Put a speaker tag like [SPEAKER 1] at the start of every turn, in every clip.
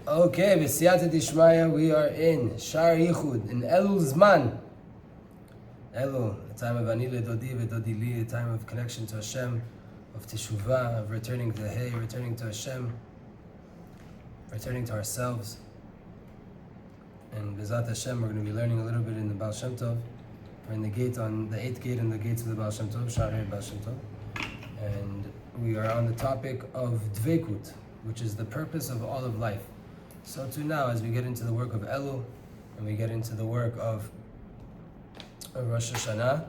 [SPEAKER 1] Okay, B'siyata Dishmaya, we are in Sha'ar HaYichud, in Elul Zman. Elul, a time of Ani Ledodi V'Dodi Li, a time of connection to Hashem, of Teshuvah, of returning to Hey, returning to Hashem, returning to ourselves. And B'ezrat Hashem, we're going to be learning a little bit in the Baal Shem Tov. We're in the gate, on the 8th gate in the gates of the Baal Shem Tov, Sha'ar Baal Shem Tov. And we are on the topic of Dveikut, which is the purpose of all of life. So too now, as we get into the work of Elul, and we get into the work of Rosh Hashanah,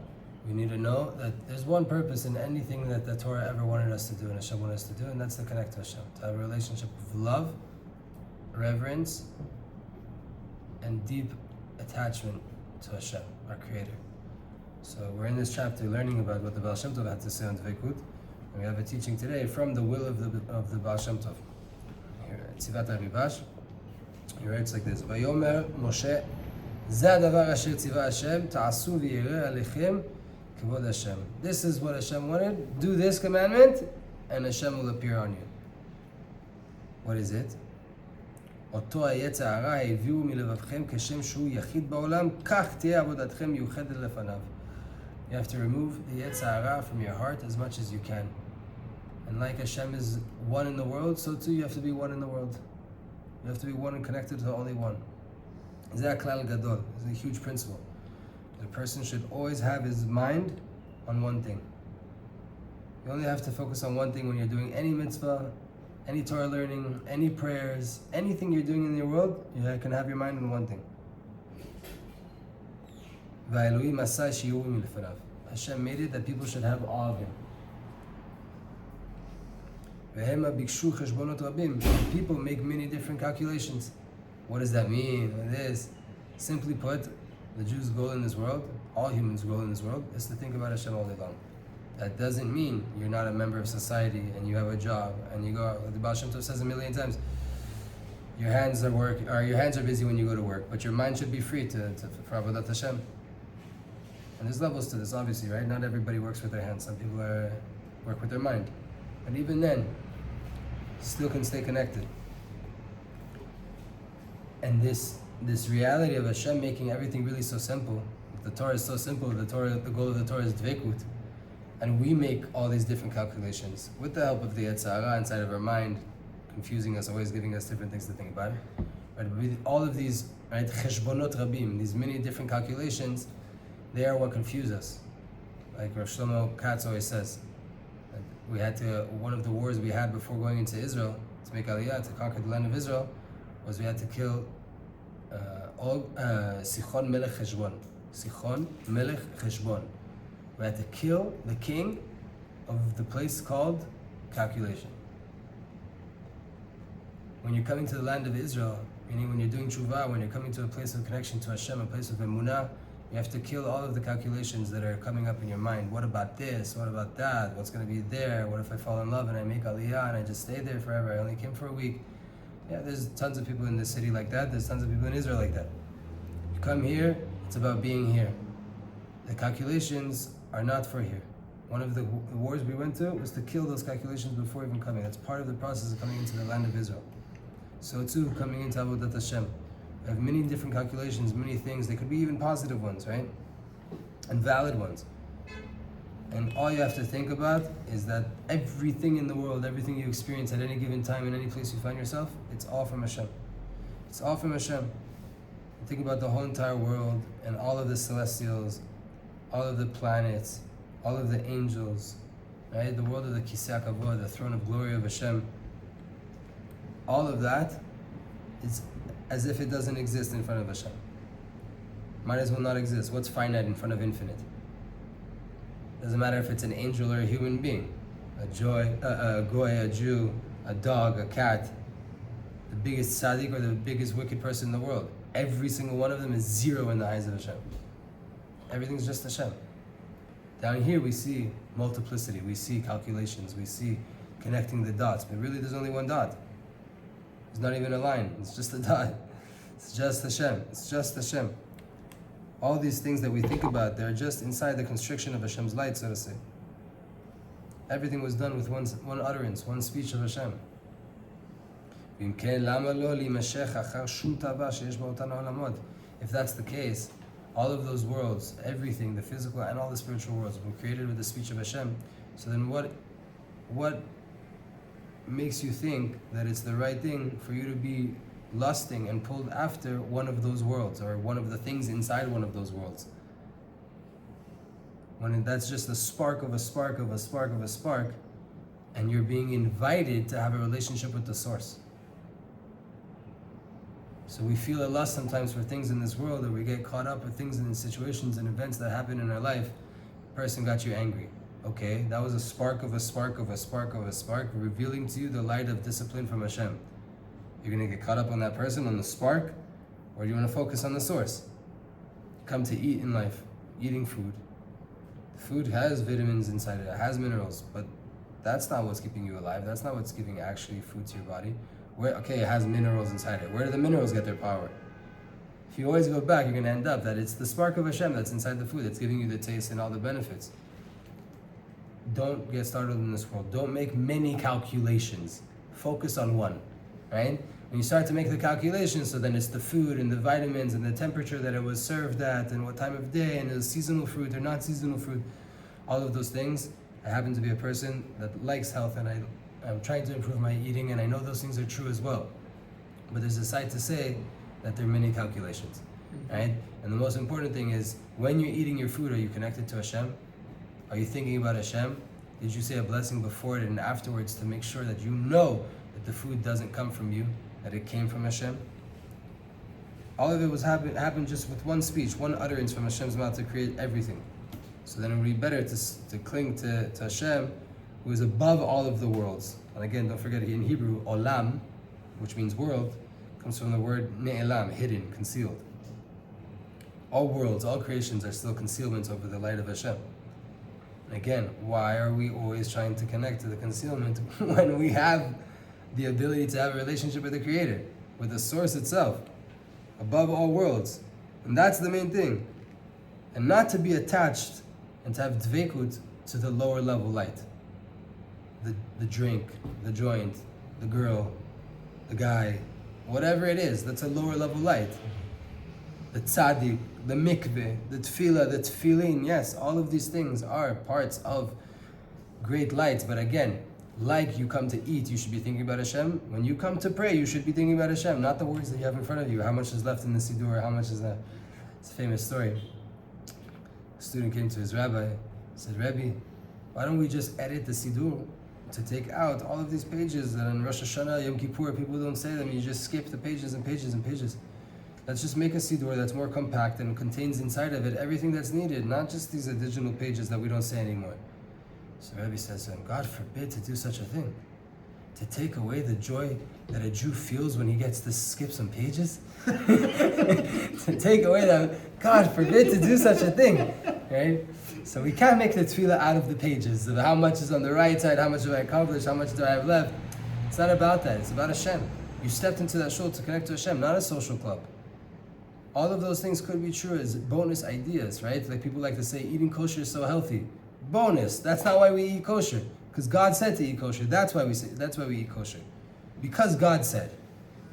[SPEAKER 1] we need to know that there's one purpose in anything that the Torah ever wanted us to do and Hashem wanted us to do, and that's to connect to Hashem, to have a relationship of love, reverence, and deep attachment to Hashem, our Creator. So we're in this chapter learning about what the Baal Shem Tov had to say on Dveikut, and we have a teaching today from the will of the Baal Shem Tov. Here, Tzfat Aribash. He writes like this: Vayomer Moshe, Zeh hadavar asher tziva Hashem, ta'asu v'yireh alechem kavod Hashem. This is what Hashem wanted. Do this commandment, and Hashem will appear on you. What is it? Oto hayetz ha'ara haviu milevavchem kashem shu yachid ba'olam, kach teh avodatchem yuchedet lefanav. You have to remove the yetz ha'ara from your heart as much as you can. And like Hashem is one in the world, so too you have to be one in the world. You have to be one and connected to only one. Zeh klal gadol. It's a huge principle. The person should always have his mind on one thing. You only have to focus on one thing when you're doing any mitzvah, any Torah learning, any prayers, anything you're doing in your world, you can have your mind on one thing. Hashem made it that people should have awe of Him. People make many different calculations. What does that mean? This. Simply put, the Jews' goal in this world, all humans' goal in this world, is to think about Hashem all day long. That doesn't mean you're not a member of society and you have a job and you go out. The Baal Shem Tov says a million times, your hands are busy when you go to work, but your mind should be free for Avodat Hashem. And there's levels to this, obviously, right? Not everybody works with their hands. Some people work with their mind. But even then, still can stay connected. And this reality of Hashem making everything really so simple. The Torah is so simple. The goal of the Torah is Dveikut. And we make all these different calculations with the help of the yetz ha'ara inside of our mind, confusing us, always giving us different things to think about. Right? With all of these, right, cheshbonot rabim, these many different calculations, they are what confuse us. Like Rav Shlomo always says, one of the wars we had before going into Israel, to make Aliyah, to conquer the land of Israel, was we had to kill Sichon Melech Cheshbon. Sichon Melech Cheshbon. We had to kill the king of the place called calculation. When you're coming to the land of Israel, meaning when you're doing tshuva, when you're coming to a place of connection to Hashem, a place of emunah, you have to kill all of the calculations that are coming up in your mind. What about this? What about that? What's going to be there? What if I fall in love and I make aliyah and I just stay there forever? I only came for a week. Yeah, there's tons of people in this city like that. There's tons of people in Israel like that. You come here, it's about being here. The calculations are not for here. One of the wars we went to was to kill those calculations before even coming. That's part of the process of coming into the land of Israel. So too, coming into Avodat Hashem. We have many different calculations, many things. They could be even positive ones, right? And valid ones. And all you have to think about is that everything in the world, everything you experience at any given time, in any place you find yourself, it's all from Hashem. It's all from Hashem. Think about the whole entire world and all of the celestials, all of the planets, all of the angels, right? The world of the Kisei HaKavod, the throne of glory of Hashem. All of that is as if it doesn't exist in front of Hashem. Might as well not exist. What's finite in front of infinite? Doesn't matter if it's an angel or a human being, a goy, a Jew, a dog, a cat, the biggest tzaddik or the biggest wicked person in the world. Every single one of them is zero in the eyes of Hashem. Everything's just Hashem. Down here we see multiplicity, we see calculations, we see connecting the dots, but really there's only one dot. There's not even a line, it's just a dot. It's just Hashem, it's just Hashem. All these things that we think about, they're just inside the constriction of Hashem's light, so to say. Everything was done with one utterance, one speech of Hashem. If that's the case, all of those worlds, everything, the physical and all the spiritual worlds, were created with the speech of Hashem. So then what makes you think that it's the right thing for you to be lusting and pulled after one of those worlds, or one of the things inside one of those worlds? When that's just a spark of a spark of a spark of a spark, and you're being invited to have a relationship with the source. So we feel a lust sometimes for things in this world, or we get caught up with things and situations and events that happen in our life. A person got you angry. Okay, that was a spark of a spark of a spark of a spark, revealing to you the light of discipline from Hashem. You're going to get caught up on that person, on the spark, or do you want to focus on the source? Come to eat in life, eating food. Food has vitamins inside it, it has minerals, but that's not what's keeping you alive. That's not what's giving actually food to your body. Okay, it has minerals inside it. Where do the minerals get their power? If you always go back, you're going to end up that it's the spark of Hashem that's inside the food that's giving you the taste and all the benefits. Don't get started in this world. Don't make many calculations. Focus on one, right? When you start to make the calculations, so then it's the food and the vitamins and the temperature that it was served at and what time of day and is seasonal fruit or not seasonal fruit, all of those things. I happen to be a person that likes health, and I'm trying to improve my eating, and I know those things are true as well. But there's a side to say that there are many calculations, right? And the most important thing is, when you're eating your food, are you connected to Hashem? Are you thinking about Hashem? Did you say a blessing before it and afterwards to make sure that you know that the food doesn't come from you, that it came from Hashem? All of it happened just with one speech, one utterance from Hashem's mouth to create everything. So then it would be better to cling to Hashem, who is above all of the worlds. And again, don't forget, in Hebrew, olam, which means world, comes from the word ne'elam, hidden, concealed. All worlds, all creations are still concealments over the light of Hashem. And again, why are we always trying to connect to the concealment when we have the ability to have a relationship with the Creator, with the Source itself, above all worlds? And that's the main thing. And not to be attached and to have Dveikut to the lower level light. The drink, the joint, the girl, the guy, whatever it is, that's a lower level light. The tzadik, the mikveh, the tefillah, the tefillin, yes, all of these things are parts of great lights. But again, like you come to eat, you should be thinking about Hashem. When you come to pray, you should be thinking about Hashem, not the words that you have in front of you. How much is left in the siddur, how much is that? It's a famous story. A student came to his rabbi, said, Rebbe, why don't we just edit the siddur to take out all of these pages that on Rosh Hashanah, Yom Kippur, people don't say them, you just skip the pages and pages and pages. Let's just make a siddur that's more compact and contains inside of it everything that's needed, not just these additional pages that we don't say anymore. So Rebbe says to him, God forbid to do such a thing. To take away the joy that a Jew feels when he gets to skip some pages? To take away that, God forbid to do such a thing, right? So we can't make the tefillah out of the pages of how much is on the right side, how much have I accomplished, how much do I have left. It's not about that, it's about Hashem. You stepped into that shul to connect to Hashem, not a social club. All of those things could be true as bonus ideas, right? Like people like to say, eating kosher is so healthy. Bonus, that's not why we eat kosher. Because God said to eat kosher, that's why we eat kosher. Because God said.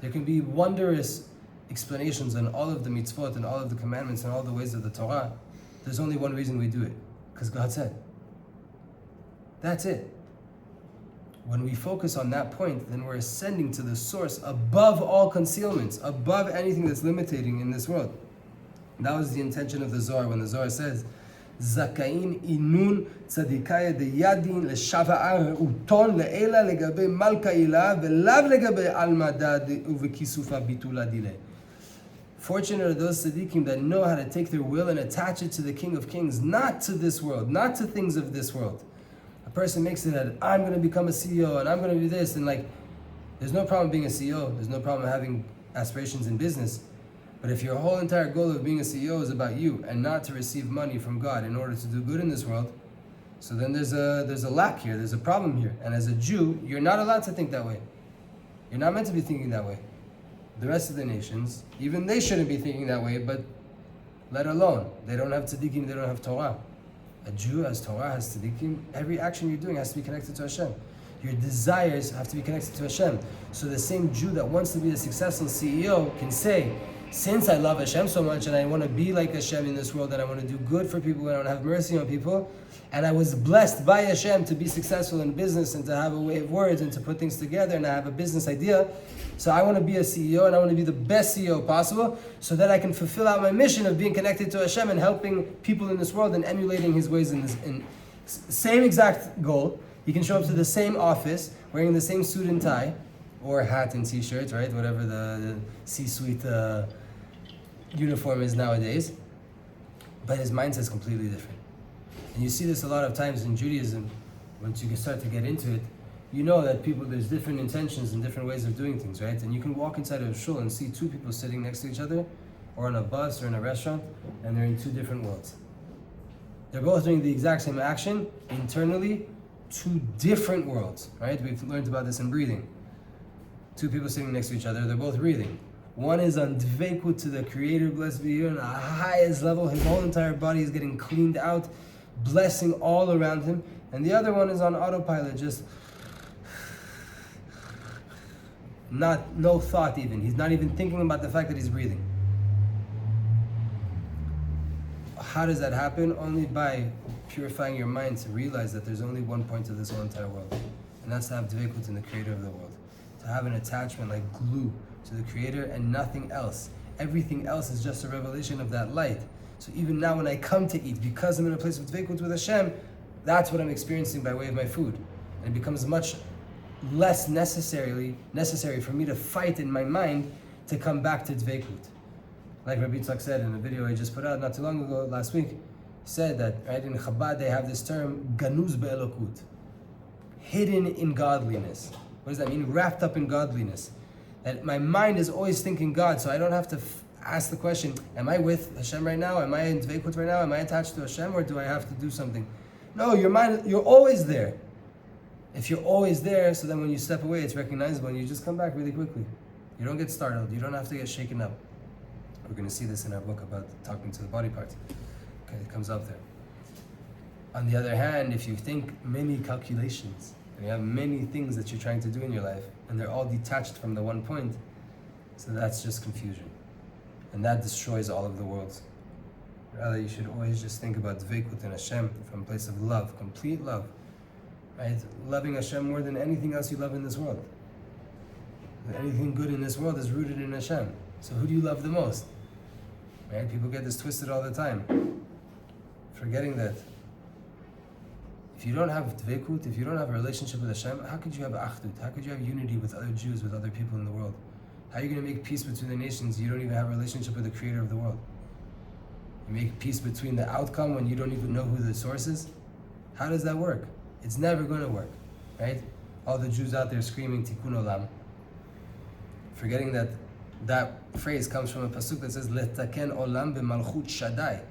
[SPEAKER 1] There can be wondrous explanations on all of the mitzvot and all of the commandments and all the ways of the Torah. There's only one reason we do it. Because God said. That's it. When we focus on that point, then we're ascending to the source above all concealments, above anything that's limiting in this world. And that was the intention of the Zohar when the Zohar says, Zakain inun tzadikaya de yadin leshava'ar uton le'ela legabe malka ilah ve'lav legabe almada uvekisufa bitula dile. Fortunate are those tzadikim that know how to take their will and attach it to the King of Kings, not to this world, not to things of this world. A person makes it that I'm going to become a CEO and I'm going to do this, and there's no problem being a CEO, there's no problem having aspirations in business. But if your whole entire goal of being a CEO is about you and not to receive money from God in order to do good in this world, so then there's a lack here, there's a problem here. And as a Jew, you're not allowed to think that way. You're not meant to be thinking that way. The rest of the nations, even they shouldn't be thinking that way, but let alone, they don't have tzadikim, they don't have Torah. A Jew has Torah, has tzadikim. Every action you're doing has to be connected to Hashem. Your desires have to be connected to Hashem. So the same Jew that wants to be a successful CEO can say, since I love Hashem so much and I want to be like Hashem in this world and I want to do good for people and I want to have mercy on people, and I was blessed by Hashem to be successful in business and to have a way of words and to put things together and I have a business idea, so I want to be a CEO and I want to be the best CEO possible so that I can fulfill out my mission of being connected to Hashem and helping people in this world and emulating His ways in this. Same exact goal. You can show up to the same office wearing the same suit and tie or hat and t-shirt, right? Whatever the C-suite uniform is nowadays. But his mindset's completely different. And you see this a lot of times in Judaism. Once you start to get into it, you know that there's different intentions and different ways of doing things, right? And you can walk inside of a shul and see two people sitting next to each other, or on a bus or in a restaurant, and they're in two different worlds. They're both doing the exact same action, internally, two different worlds, right? We've learned about this in breathing. Two people sitting next to each other, they're both breathing. One is on Dveikut to the Creator, blessed be you, on the highest level. His whole entire body is getting cleaned out, blessing all around him. And the other one is on autopilot, just no thought even. He's not even thinking about the fact that he's breathing. How does that happen? Only by purifying your mind to realize that there's only one point to this whole entire world. And that's to have Dveikut in the Creator of the world. To have an attachment like glue to the Creator and nothing else. Everything else is just a revelation of that light. So even now when I come to eat, because I'm in a place of Dveikut with Hashem, that's what I'm experiencing by way of my food. And it becomes much less necessary for me to fight in my mind to come back to Dveikut. Like Rav Itzhak said in a video I just put out not too long ago, last week, he said that right in Chabad they have this term, ganuz be'elokut, hidden in godliness. What does that mean? Wrapped up in godliness. That my mind is always thinking God, so I don't have to ask the question, am I with Hashem right now? Am I in Dveikut right now? Am I attached to Hashem, or do I have to do something? No, your mind, you're always there. If you're always there, so then when you step away, it's recognizable and you just come back really quickly. You don't get startled. You don't have to get shaken up. We're going to see this in our book about talking to the body parts. Okay, it comes up there. On the other hand, if you think many calculations, and you have many things that you're trying to do in your life, and they're all detached from the one point, so that's just confusion. And that destroys all of the worlds. Rather, you should always just think about Dveikut and Hashem from a place of love, complete love. Right? Loving Hashem more than anything else you love in this world. Anything good in this world is rooted in Hashem. So who do you love the most? Right? People get this twisted all the time. Forgetting that if you don't have Dveikut, if you don't have a relationship with Hashem, how could you have Achdut? How could you have unity with other Jews, with other people in the world? How are you going to make peace between the nations? You don't even have a relationship with the Creator of the world. You make peace between the outcome when you don't even know who the source is? How does that work? It's never going to work, right? All the Jews out there screaming Tikkun Olam, forgetting that that phrase comes from a pasuk that says Letaken Olam b'malchut Shaddai,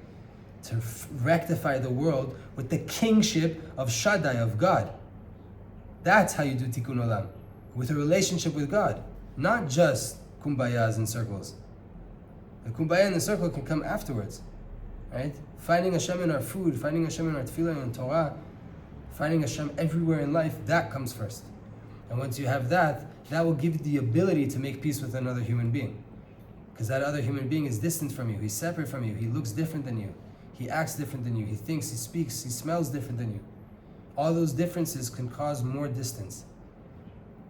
[SPEAKER 1] to rectify the world with the kingship of Shaddai, of God. That's how you do Tikkun Olam, with a relationship with God, not just kumbayas and circles. The kumbaya in the circle can come afterwards, right? Finding Hashem in our food, finding Hashem in our tefillah and Torah, finding Hashem everywhere in life, that comes first. And once you have that, that will give you the ability to make peace with another human being. Because that other human being is distant from you, he's separate from you, he looks different than you, he acts different than you, he thinks, he speaks, he smells different than you. All those differences can cause more distance.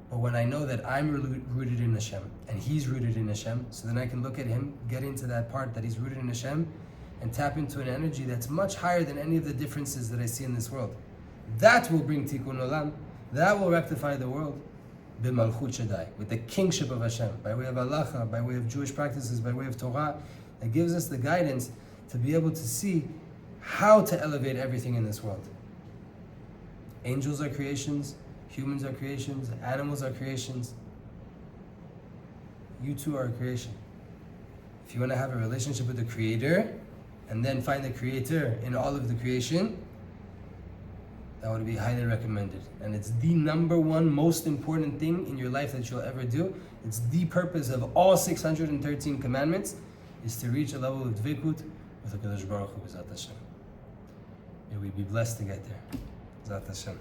[SPEAKER 1] But when I know that I'm rooted in Hashem, and he's rooted in Hashem, so then I can look at him, get into that part that he's rooted in Hashem, and tap into an energy that's much higher than any of the differences that I see in this world. That will bring Tikkun Olam. That will rectify the world. B'malchut Shaddai, with the kingship of Hashem, by way of halacha, by way of Jewish practices, by way of Torah, that gives us the guidance to be able to see how to elevate everything in this world. Angels are creations, humans are creations, animals are creations. You too are a creation. If you want to have a relationship with the Creator, and then find the Creator in all of the creation, that would be highly recommended. And it's the number one most important thing in your life that you'll ever do. It's the purpose of all 613 commandments, is to reach a level of Dveikut with HaKadosh Baruch Hu, B'ezrat Hashem. May we be blessed to get there. B'ezrat Hashem.